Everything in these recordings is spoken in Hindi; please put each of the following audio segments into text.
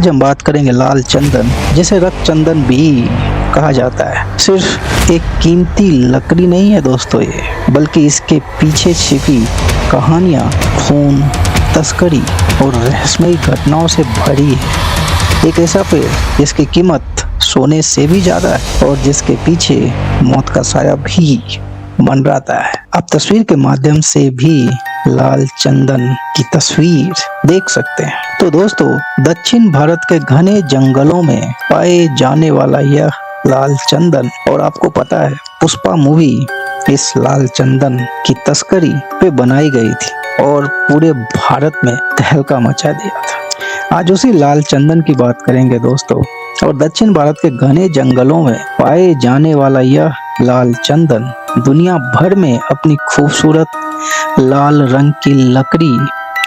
आज हम बात करेंगे लाल चंदन, जिसे रक्त चंदन भी कहा जाता है। सिर्फ एक कीमती लकड़ी नहीं है दोस्तों ये, बल्कि इसके पीछे छिपी कहानियाँ खून, तस्करी और रहस्यमयी घटनाओं से भरी है। एक ऐसा पेड़ जिसकी कीमत सोने से भी ज्यादा है और जिसके पीछे मौत का साया भी मंडराता है। आप तस्वीर के माध्यम से भी लाल चंदन की तस्वीर देख सकते हैं। तो दोस्तों, दक्षिण भारत के घने जंगलों में पाए जाने वाला यह लाल चंदन, और आपको पता है पुष्पा मूवी इस लाल चंदन की तस्करी पे बनाई गई थी और पूरे भारत में तहलका मचा दिया था। आज उसी लाल चंदन की बात करेंगे दोस्तों। और दक्षिण भारत के घने जंगलों में पाए जाने वाला यह लाल चंदन दुनिया भर में अपनी खूबसूरत लाल रंग की लकड़ी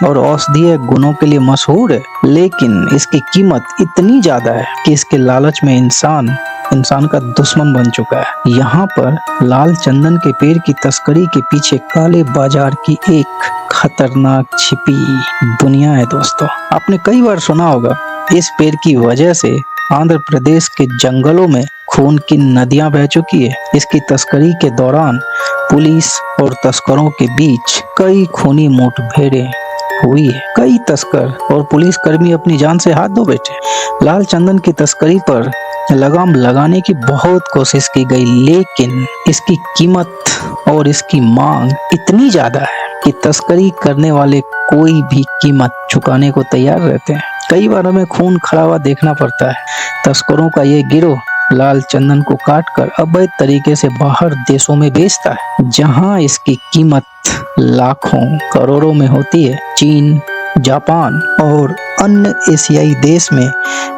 और औषधीय गुणों के लिए मशहूर है, लेकिन इसकी कीमत इतनी ज्यादा है कि इसके लालच में इंसान का दुश्मन बन चुका है। यहाँ पर लाल चंदन के पेड़ की तस्करी के पीछे काले बाजार की एक खतरनाक छिपी दुनिया है दोस्तों। आपने कई बार सुना होगा, इस पेड़ की वजह से आंध्र प्रदेश के जंगलों में खून की नदियां बह चुकी है। इसकी तस्करी के दौरान पुलिस और तस्करों के बीच कई खूनी मुठभेड़ें हुई है। कई तस्कर और पुलिस कर्मी अपनी जान से हाथ धो बैठे। लाल चंदन की तस्करी पर लगाम लगाने की बहुत कोशिश की गई, लेकिन इसकी कीमत और इसकी मांग इतनी ज्यादा है कि तस्करी करने वाले कोई भी कीमत चुकाने को तैयार रहते हैं। कई बार हमें खून खराबा देखना पड़ता है। तस्करों का ये गिरोह लाल चंदन को काटकर अवैध तरीके से बाहर देशों में बेचता है, जहां इसकी कीमत लाखों करोड़ों में होती है। चीन, जापान और अन्य एशियाई देश में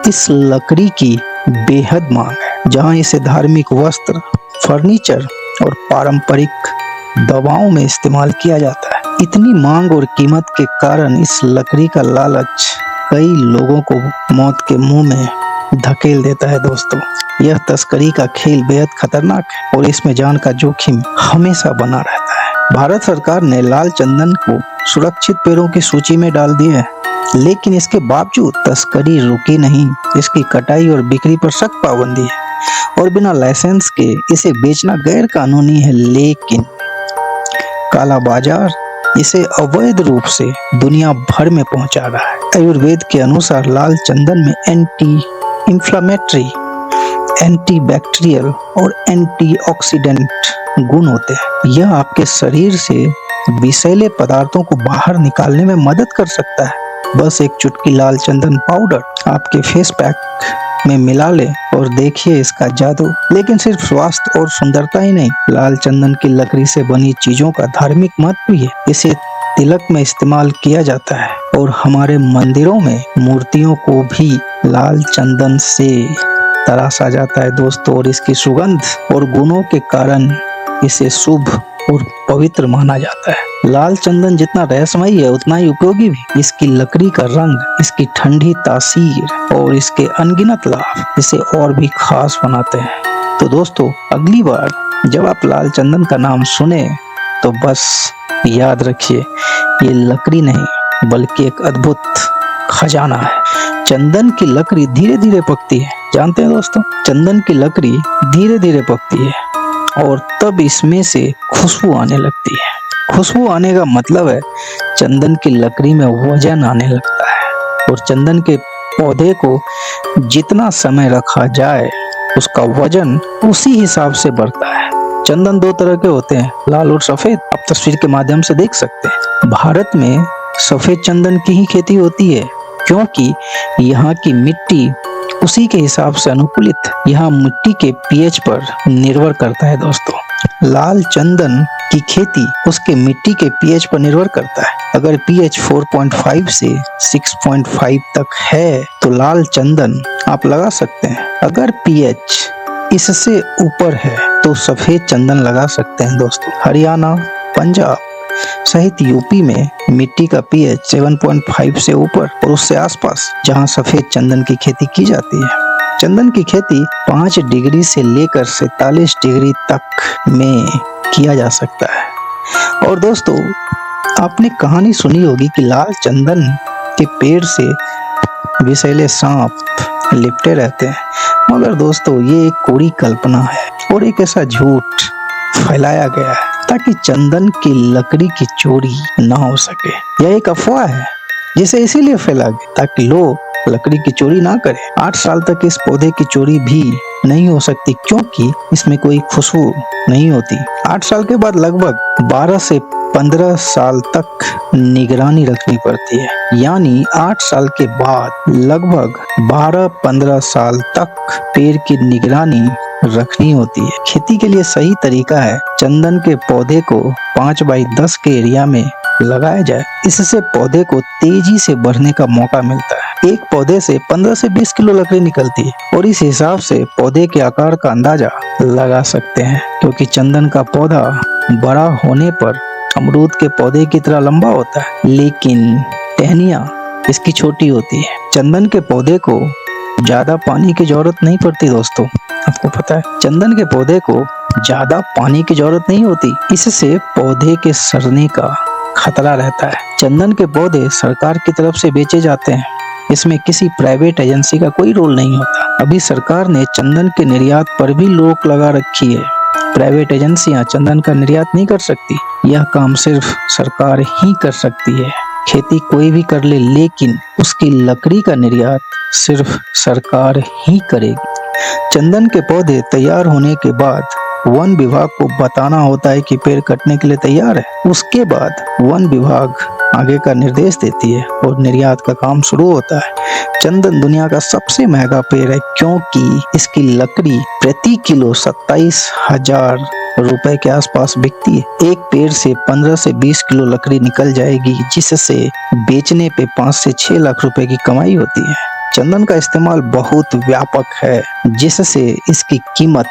इस लकड़ी की बेहद मांग है, जहां इसे धार्मिक वस्त्र, फर्नीचर और पारंपरिक दवाओं में इस्तेमाल किया जाता है। इतनी मांग और कीमत के कारण इस लकड़ी का लालच कई लोगों को मौत के मुंह में धकेल देता है दोस्तों। यह तस्करी का खेल बेहद खतरनाक है और इसमें जान का जोखिम हमेशा बना रहता है। भारत सरकार ने लाल चंदन को सुरक्षित पेड़ों की सूची में डाल दिया है, लेकिन इसके बावजूद तस्करी रुकी नहीं। इसकी कटाई और बिक्री पर सख्त पाबंदी है और बिना लाइसेंस के इसे बेचना गैर कानूनी है। लेकिन काला बाजार इसे अवैध रूप से दुनिया भर में पहुंचा रहा है। आयुर्वेद के अनुसार लाल चंदन में एंटी इंफ्लेमेटरी, एंटीबैक्टीरियल और एंटीऑक्सीडेंट गुण होते हैं। यह आपके शरीर से विषैले पदार्थों को बाहर निकालने में मदद कर सकता है। बस एक चुटकी लाल चंदन पाउडर आपके फेस पैक में मिला ले और देखिए इसका जादू। लेकिन सिर्फ स्वास्थ्य और सुंदरता ही नहीं, लाल चंदन की लकड़ी से बनी चीजों का धार्मिक महत्व भी है। इसे तिलक में इस्तेमाल किया जाता है और हमारे मंदिरों में मूर्तियों को भी लाल चंदन से तराशा जाता है दोस्तों। और इसकी सुगंध और गुणों के कारण इसे शुभ और पवित्र माना जाता है। लाल चंदन जितना रहस्यमयी है उतना ही उपयोगी भी। इसकी लकड़ी का रंग, इसकी ठंडी तासीर और इसके अनगिनत लाभ इसे और भी खास बनाते हैं। तो दोस्तों, अगली बार जब आप लाल चंदन का नाम सुने तो बस याद रखिए, ये लकड़ी नहीं बल्कि एक अद्भुत खजाना है। चंदन की लकड़ी धीरे धीरे पकती है, जानते हैं दोस्तों, चंदन की लकड़ी धीरे धीरे पकती है और तब इसमें से खुशबू आने लगती है। खुशबू आने का मतलब है चंदन की लकड़ी में वजन आने लगता है। और चंदन के पौधे को जितना समय रखा जाए उसका वजन उसी हिसाब से बढ़ता है। चंदन दो तरह के होते हैं, लाल और सफेद। आप तस्वीर के माध्यम से देख सकते हैं। भारत में सफेद चंदन की ही खेती होती है, क्योंकि यहाँ की मिट्टी उसी के हिसाब से अनुकूलित। यहाँ मिट्टी के पीएच पर निर्भर करता है दोस्तों। लाल चंदन की खेती उसके मिट्टी के पीएच पर निर्भर करता है। अगर पीएच 4.5 से 6.5 तक है तो लाल चंदन आप लगा सकते हैं। अगर पीएच इससे ऊपर है तो सफेद चंदन लगा सकते हैं दोस्तों। हरियाणा, पंजाब सहित यूपी में मिट्टी का पीएच 7.5 से ऊपर और उससे आसपास जहां सफेद चंदन की खेती की जाती है। चंदन की खेती 5 डिग्री से लेकर 47 डिग्री तक में किया जा सकता है। और दोस्तों, आपने कहानी सुनी होगी कि लाल चंदन के पेड़ से विषैले सांप लिपटे रहते हैं। मगर दोस्तों ये एक कोरी कल्पना है और एक ऐसा झूठ फैलाया गया है ताकि चंदन की लकड़ी की चोरी ना हो सके। यह एक अफवाह है जिसे इसीलिए फैला गया ताकि लोग लकड़ी की चोरी ना करें। 8 साल तक इस पौधे की चोरी भी नहीं हो सकती क्योंकि इसमें कोई खुशबू नहीं होती। 8 साल के बाद लगभग 12 से 15 साल तक निगरानी रखनी पड़ती है, यानी 8 साल के बाद लगभग 12-15 साल तक पेड़ की निगरानी रखनी होती है। खेती के लिए सही तरीका है चंदन के पौधे को 5x10 के एरिया में लगाया जाए। इससे पौधे को तेजी से बढ़ने का मौका मिलता है। एक पौधे से 15 से 20 किलो लकड़ी निकलती है और इस हिसाब से पौधे के आकार का अंदाजा लगा सकते हैं क्योंकि चंदन का पौधा बड़ा होने पर अमरूद के पौधे की तरह लंबा होता है, लेकिन टहनियाँ इसकी छोटी होती है। चंदन के पौधे को ज्यादा पानी की जरूरत नहीं पड़ती दोस्तों, आपको पता है चंदन के पौधे को ज्यादा पानी की जरूरत नहीं होती। इससे पौधे के सड़ने का खतरा रहता है। चंदन के पौधे सरकार की तरफ से बेचे जाते हैं, इसमें किसी प्राइवेट एजेंसी का कोई रोल नहीं होता। अभी सरकार ने चंदन के निर्यात पर भी रोक लगा रखी है। प्राइवेट एजेंसियां चंदन का निर्यात नहीं कर सकती, यह काम सिर्फ सरकार ही कर सकती है। खेती कोई भी कर ले, लेकिन उसकी लकड़ी का निर्यात सिर्फ सरकार ही करेगी। चंदन के पौधे तैयार होने के बाद वन विभाग को बताना होता है कि पेड़ कटने के लिए तैयार है। उसके बाद वन विभाग आगे का निर्देश देती है और निर्यात का काम शुरू होता है। चंदन दुनिया का सबसे महंगा पेड़ है क्योंकि इसकी लकड़ी प्रति किलो 27,000 रुपए के आसपास बिकती है। एक पेड़ से 15 से 20 किलो लकड़ी निकल जाएगी, जिससे बेचने पे 5 से 6 लाख रुपए की कमाई होती है। चंदन का इस्तेमाल बहुत व्यापक है, जिससे इसकी कीमत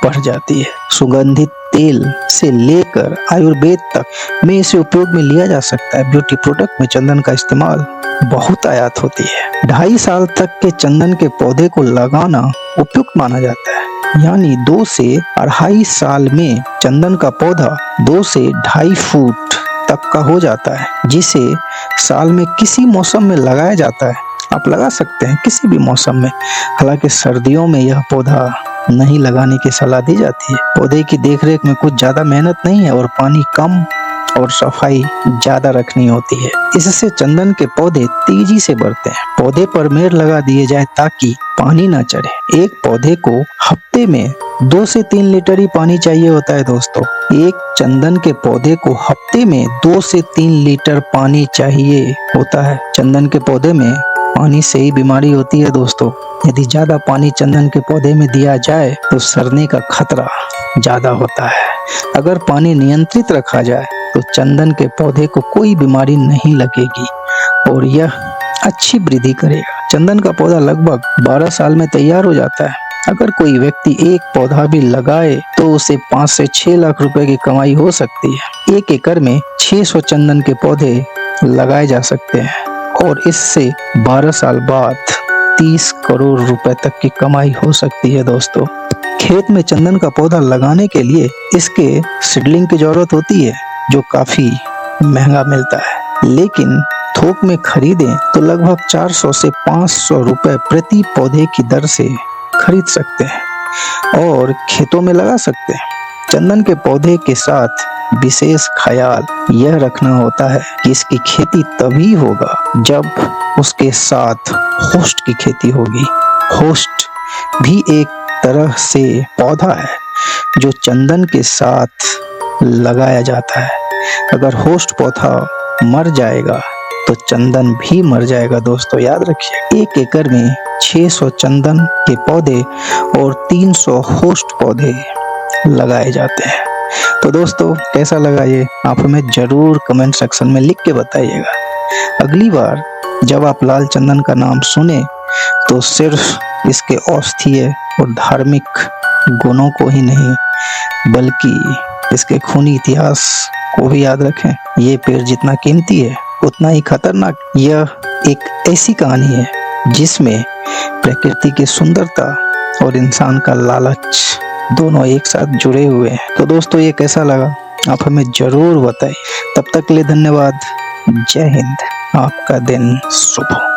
बढ़ जाती है। सुगंधित तेल से लेकर आयुर्वेद तक में इसे उपयोग में लिया जा सकता है। ब्यूटी प्रोडक्ट में चंदन का इस्तेमाल बहुत आयात होती है। 2.5 साल तक के चंदन के पौधे को लगाना उपयुक्त माना जाता है, यानी 2 से 2.5 साल में चंदन का पौधा 2 से 2.5 फुट तक का हो जाता है, जिसे साल में किसी मौसम में लगाया जाता है। आप लगा सकते हैं किसी भी मौसम में, हालांकि सर्दियों में यह पौधा नहीं लगाने की सलाह दी जाती है। पौधे की देखरेख में कुछ ज्यादा मेहनत नहीं है और पानी कम और सफाई ज्यादा रखनी होती है। इससे चंदन के पौधे तेजी से बढ़ते हैं। पौधे पर मेड़ लगा दिए जाए ताकि पानी ना चढ़े। एक पौधे को हफ्ते में 2 से 3 लीटर ही पानी चाहिए होता है दोस्तों। एक चंदन के पौधे को हफ्ते में 2 से 3 लीटर पानी चाहिए होता है। चंदन के पौधे में पानी से ही बीमारी होती है दोस्तों। यदि ज्यादा पानी चंदन के पौधे में दिया जाए तो सड़ने का खतरा ज्यादा होता है। अगर पानी नियंत्रित रखा जाए तो चंदन के पौधे को कोई बीमारी नहीं लगेगी और यह अच्छी वृद्धि करेगा। चंदन का पौधा लगभग 12 साल में तैयार हो जाता है। अगर कोई व्यक्ति एक पौधा भी लगाए तो उसे 5 से 6 लाख रुपए की कमाई हो सकती है। 1 एकड़ में 600 चंदन के पौधे लगाए जा सकते हैं और इससे 12 साल बाद 30 करोड़ रुपए तक की कमाई हो सकती है दोस्तों। खेत में चंदन का पौधा लगाने के लिए इसके सीडलिंग की जरूरत होती है, जो काफी महंगा मिलता है, लेकिन थोक में खरीदें तो लगभग 400 से 500 रुपए प्रति पौधे की दर से खरीद सकते हैं और खेतों में लगा सकते हैं। चंदन के पौधे के साथ विशेष ख्याल यह रखना होता है कि इसकी खेती तभी होगा जब उसके साथ होस्ट की खेती होगी। होस्ट भी एक तरह से पौधा है जो चंदन के साथ लगाया जाता है। अगर होस्ट पौधा मर जाएगा तो चंदन भी मर जाएगा दोस्तों, याद रखिए। 1 एकड़ में 600 चंदन के पौधे और 300 होस्ट पौधे लगाए जाते हैं। तो दोस्तों कैसा लगा ये आप हमें जरूर कमेंट सेक्शन में लिख के बताइएगा। अगली बार जब आप लाल चंदन का नाम सुने तो सिर्फ इसके औषधीय और धार्मिक गुणों को ही नहीं बल्कि इसके खूनी इतिहास को भी याद रखें। ये पेड़ जितना कीमती है उतना ही खतरनाक। यह एक ऐसी कहानी है जिसमें प्रकृति की सुंदरता और इंसान का लालच दोनों एक साथ जुड़े हुए हैं। तो दोस्तों ये कैसा लगा आप हमें जरूर बताएं। तब तक के लिए धन्यवाद। जय हिंद। आपका दिन शुभ हो।